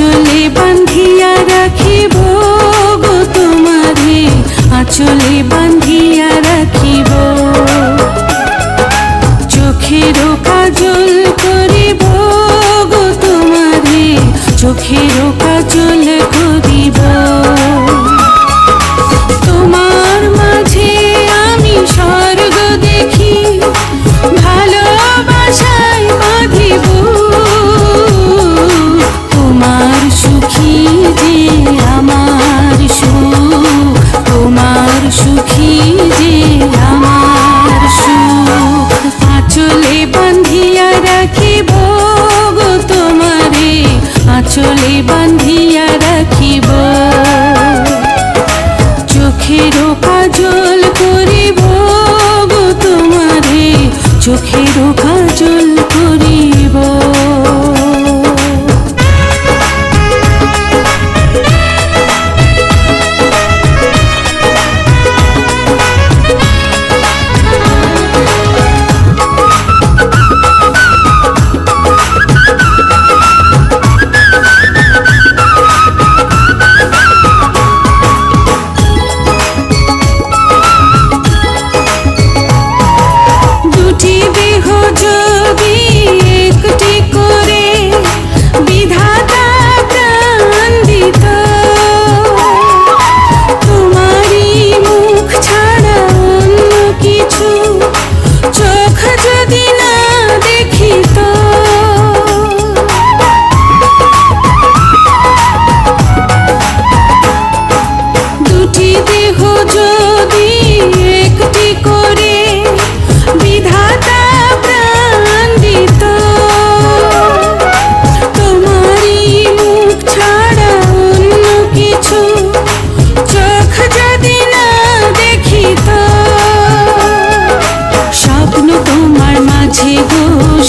আঁচলে বান্ধিয়া রাখিব গো তোমারে, আঁচলে বান্ধিয়া রাখিব। চোখেরও কাজল করিব গো তোমারে, চোখেরও কাজল করিব। তোমার মাঝে আমি স্বর্গ দেখি, ভালোবাসায় বাঁধিব। তোমার সুখী যে আমার সুখ, তোমার সুখী যে আমার সুখ। আঁচলে বান্ধিয়া রাখিব গো তোমারে, আঁচলে বান্ধিয়া রাখিব। চোখেরও কাজল করিব গো তোমারে, চোখেরও কাজল করিব।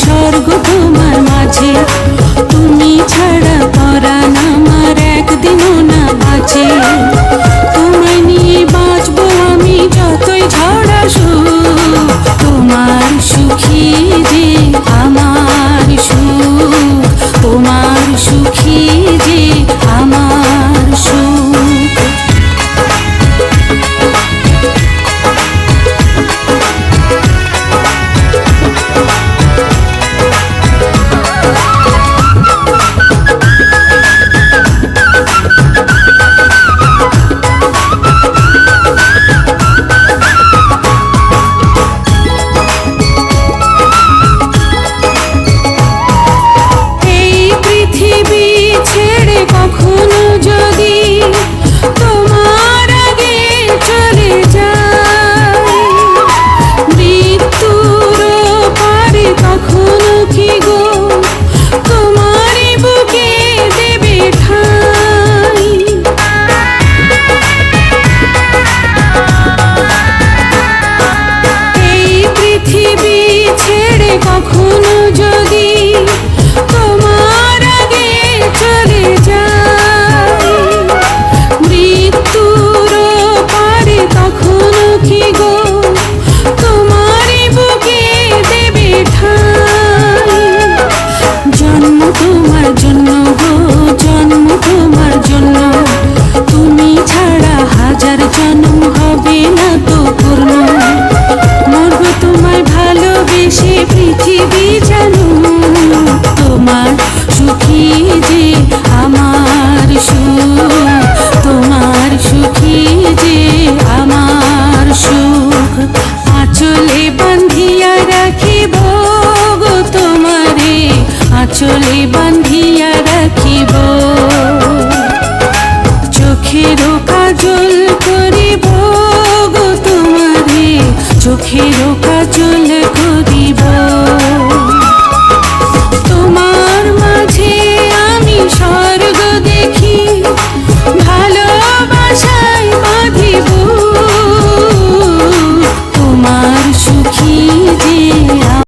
স্বর্গ তোমার মাঝে, তুমি ছাড়া পরাণ আমার একদিনও না বাঁচে। তোমায় নিয়ে বাঁচবো আমি যতই ঝড় আসুক। তোমার সুখী যে আমার সুখ, তোমার সুখী যে আমার সুখ। কখনো যদি তোমার আগে চলে যায়, মৃত্যুর পারে কখনো কি গো তোমারই বুকে দেবে ঠাঁই। এই পৃথিবী ছেড়ে কখনো যদি তোমার আগে চলে যায়, মৃত্যুর পারে কখনো কি গো তোমারই বুকে দেবে ঠাঁই। জন্ম তোমার জন্য গো, জন্ম তোমার জন্য, তুমি ছাড়া হাজার জন্ম হবে না তো পূর্ণ। মরব তোমায় ভালোবেসে পৃথিবী জানো, তোমার সুখী যে আমার সুখ, তোমার সুখী যে আমার সুখ। আঁচলে বান্ধিয়া রাখিব গো তোমারে, আঁচলে বান্ধিয়া রাখিব। চোখেরও কাজল করিব গো তোমারে, চোখেরও কাজল